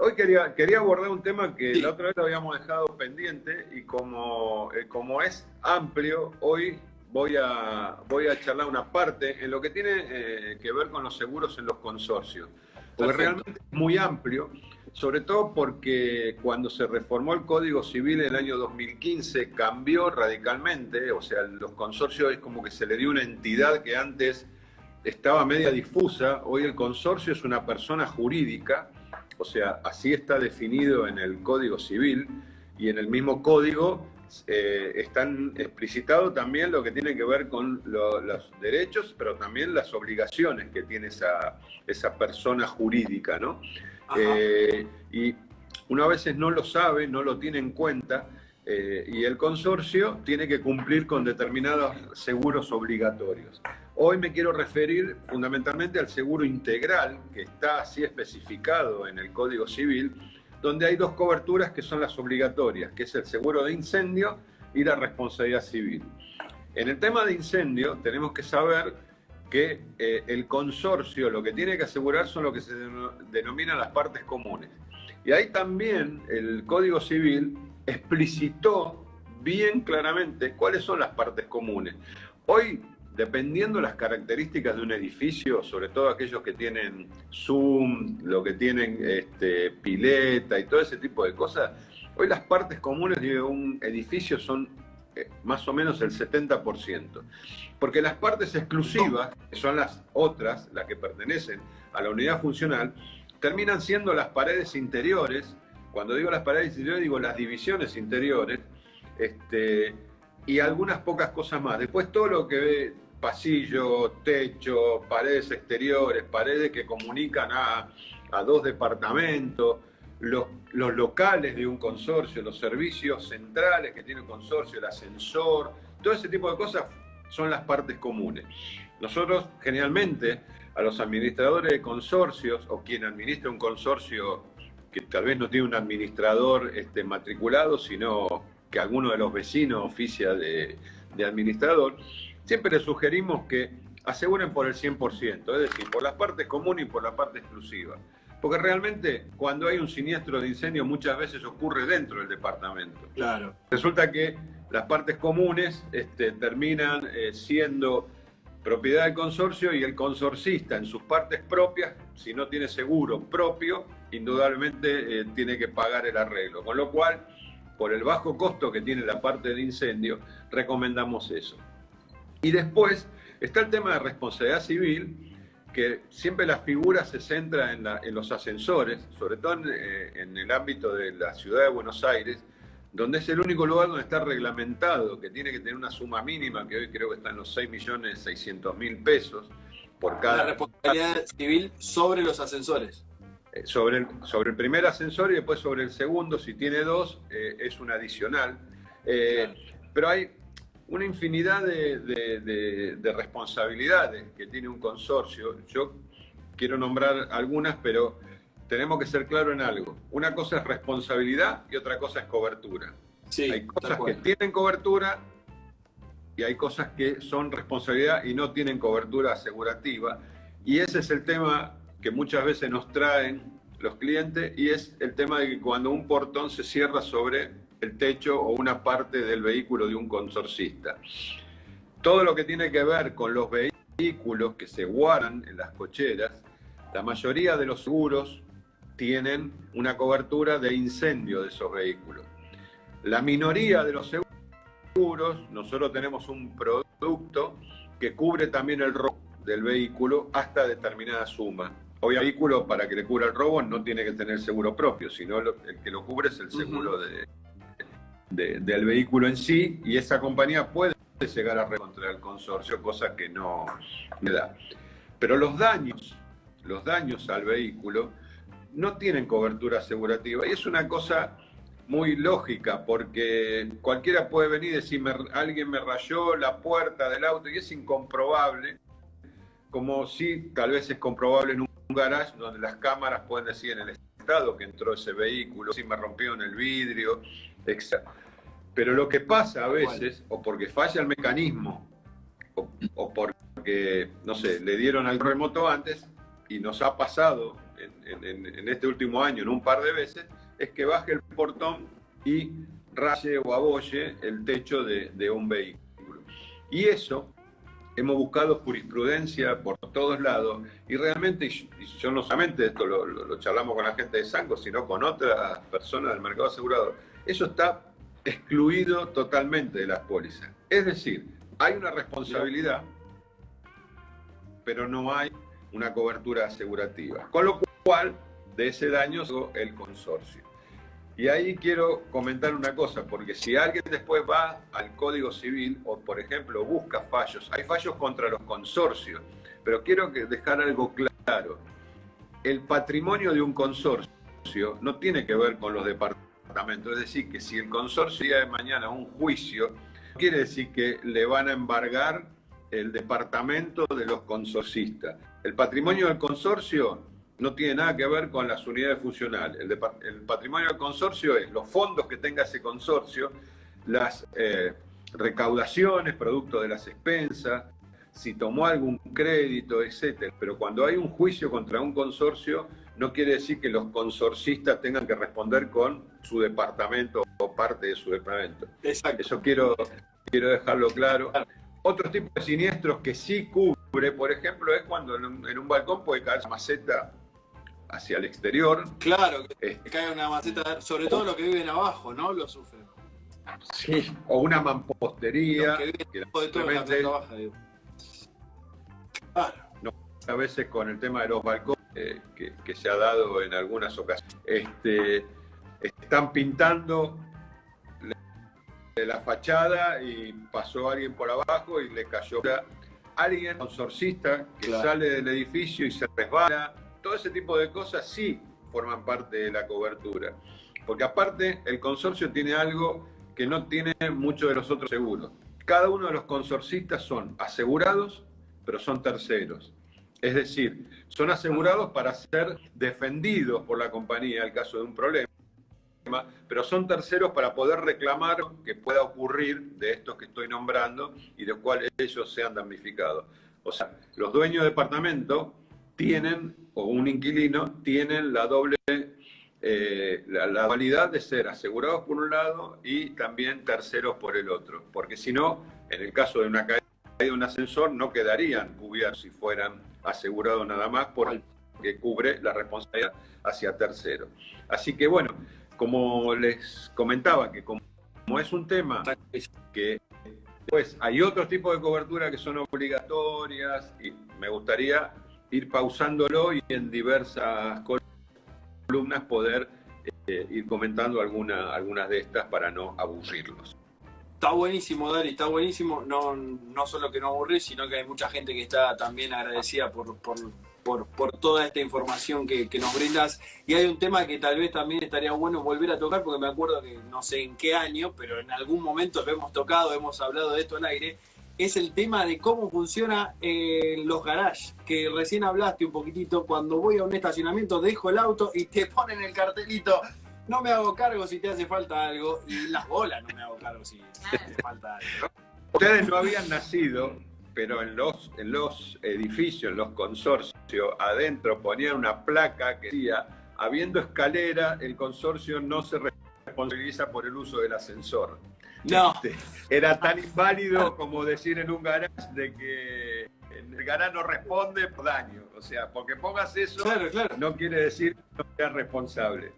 Hoy quería abordar un tema que la Sí, otra vez lo habíamos dejado pendiente y como es amplio, hoy voy a charlar una parte en lo que tiene que ver con los seguros en los consorcios. Porque perfecto. realmente es muy amplio, sobre todo porque cuando se reformó el Código Civil en el año 2015 cambió radicalmente, o sea, los consorcios es como que se le dio una entidad que antes estaba media difusa. Hoy el consorcio es una persona jurídica, o sea, así está definido en el Código Civil, y en el mismo código están explicitados también lo que tiene que ver con los derechos, pero también las obligaciones que tiene esa persona jurídica, ¿no? Ajá. Y uno a veces no lo sabe, no lo tiene en cuenta, y el consorcio tiene que cumplir con determinados seguros obligatorios. Hoy me quiero referir fundamentalmente al seguro integral, que está así especificado en el Código Civil, donde hay dos coberturas que son las obligatorias, que es el seguro de incendio y la responsabilidad civil. En el tema de incendio tenemos que saber que el consorcio lo que tiene que asegurar son lo que se denominan las partes comunes. Y ahí también el Código Civil explicitó bien claramente cuáles son las partes comunes. Hoy, dependiendo las características de un edificio, sobre todo aquellos que tienen Zoom, lo que tienen pileta y todo ese tipo de cosas, hoy las partes comunes de un edificio son más o menos el 70%. Porque las partes exclusivas, que son las otras, las que pertenecen a la unidad funcional, terminan siendo las paredes interiores. Cuando digo las paredes interiores, digo las divisiones interiores, y algunas pocas cosas más. Después todo lo que ve, pasillo, techo, paredes exteriores, paredes que comunican a dos departamentos, los locales de un consorcio, los servicios centrales que tiene un consorcio, el ascensor, todo ese tipo de cosas son las partes comunes. Nosotros generalmente a los administradores de consorcios o quien administra un consorcio que tal vez no tiene un administrador matriculado, sino que alguno de los vecinos oficia de administrador, siempre les sugerimos que aseguren por el 100%, es decir, por las partes comunes y por la parte exclusiva. Porque realmente cuando hay un siniestro de incendio muchas veces ocurre dentro del departamento. Claro. Resulta que las partes comunes terminan siendo propiedad del consorcio y el consorcista en sus partes propias, si no tiene seguro propio, indudablemente tiene que pagar el arreglo. Con lo cual, por el bajo costo que tiene la parte de incendio, recomendamos eso. Y después está el tema de responsabilidad civil, que siempre la figura se centra en los ascensores, sobre todo en el ámbito de la ciudad de Buenos Aires, donde es el único lugar donde está reglamentado, que tiene que tener una suma mínima, que hoy creo que está en los 6.600.000 pesos por La cada... responsabilidad civil sobre los ascensores. Sobre el primer ascensor y después sobre el segundo, si tiene dos, es un adicional. Claro. Pero hay una infinidad de responsabilidades que tiene un consorcio. Yo quiero nombrar algunas, pero tenemos que ser claros en algo. Una cosa es responsabilidad y otra cosa es cobertura. Sí, Hay tal cosas que cual. tienen cobertura y hay cosas que son responsabilidad y no tienen cobertura asegurativa. Y ese es el tema que muchas veces nos traen los clientes, y es el tema de que cuando un portón se cierra sobre el techo o una parte del vehículo de un consorcista. Todo lo que tiene que ver con los vehículos que se guardan en las cocheras, la mayoría de los seguros tienen una cobertura de incendio de esos vehículos. La minoría de los seguros, nosotros tenemos un producto que cubre también el robo del vehículo hasta determinada suma. Obviamente, el vehículo, para que le cubra el robo, no tiene que tener seguro propio, sino el que lo cubre es el seguro del vehículo en sí, y esa compañía puede llegar a contra el consorcio, cosa que no me da. Pero los daños al vehículo no tienen cobertura asegurativa, y es una cosa muy lógica, porque cualquiera puede venir y decir, alguien me rayó la puerta del auto, y es incomprobable, como si tal vez es comprobable en un garage donde las cámaras pueden decir en el estado que entró ese vehículo, si me rompieron el vidrio, etc. Pero lo que pasa a veces, o porque falla el mecanismo, o porque, no sé, le dieron al remoto antes, y nos ha pasado en este último año, en un par de veces, es que baje el portón y raye o abolle el techo de un vehículo. Y eso hemos buscado jurisprudencia por todos lados y realmente, y yo no solamente esto lo charlamos con la gente de Sanco, sino con otras personas del mercado asegurador, eso está excluido totalmente de las pólizas. Es decir, hay una responsabilidad, pero no hay una cobertura asegurativa. Con lo cual, de ese daño el consorcio. Y ahí quiero comentar una cosa, porque si alguien después va al Código Civil o, por ejemplo, busca fallos, hay fallos contra los consorcios, pero quiero dejar algo claro. El patrimonio de un consorcio no tiene que ver con los departamentos, es decir, que si el consorcio día de mañana un juicio, no quiere decir que le van a embargar el departamento de los consorcistas. El patrimonio del consorcio no tiene nada que ver con las unidades funcionales. El patrimonio del consorcio es los fondos que tenga ese consorcio, las recaudaciones, producto de las expensas, si tomó algún crédito, etc. Pero cuando hay un juicio contra un consorcio, no quiere decir que los consorcistas tengan que responder con su departamento o parte de su departamento. Exacto. Eso quiero dejarlo claro. Otro tipo de siniestros que sí cubre, por ejemplo, es cuando en un balcón puede caer una maceta hacia el exterior. Claro, que cae una maceta, sobre todo los que viven abajo, ¿no? Lo sufren. Sí, o una mampostería. Los que viven de todo la planta baja, digo. Claro. No, a veces con el tema de los balcones, que se ha dado en algunas ocasiones. Están pintando la fachada y pasó alguien por abajo y le cayó alguien consorcista que sale del edificio y se resbala. Todo ese tipo de cosas sí forman parte de la cobertura, porque aparte el consorcio tiene algo que no tiene muchos de los otros seguros. Cada uno de los consorcistas son asegurados, pero son terceros. Es decir, son asegurados para ser defendidos por la compañía en el caso de un problema, pero son terceros para poder reclamar que pueda ocurrir de estos que estoy nombrando y de cuales ellos sean damnificados. O sea, los dueños de departamento tienen, o un inquilino, tienen la doble, la dualidad de ser asegurados por un lado y también terceros por el otro. Porque si no, en el caso de una caída de un ascensor, no quedarían cubiertos si fueran asegurados nada más porque cubre la responsabilidad hacia terceros. Así que bueno, como les comentaba, que como es un tema que pues hay otros tipos de cobertura que son obligatorias y me gustaría ir pausándolo y en diversas columnas poder ir comentando algunas de estas para no aburrirlos. Está buenísimo, Dari, está buenísimo. No solo que no aburrir, sino que hay mucha gente que está también agradecida por toda esta información que nos brindas. Y hay un tema que tal vez también estaría bueno volver a tocar, porque me acuerdo que no sé en qué año, pero en algún momento lo hemos tocado, hemos hablado de esto al aire. Es el tema de cómo funciona los garages, que recién hablaste un poquitito. Cuando voy a un estacionamiento dejo el auto y te ponen el cartelito: no me hago cargo si te hace falta algo, y las bolas no me hago cargo si te hace falta algo. Ustedes no habían nacido, pero en los edificios, en los consorcios, adentro ponían una placa que decía: habiendo escalera, el consorcio no se responsabiliza por el uso del ascensor. No. Era tan inválido como decir en un garage de que el garage no responde por daño. O sea, porque pongas eso, claro. no quiere decir que no seas responsable.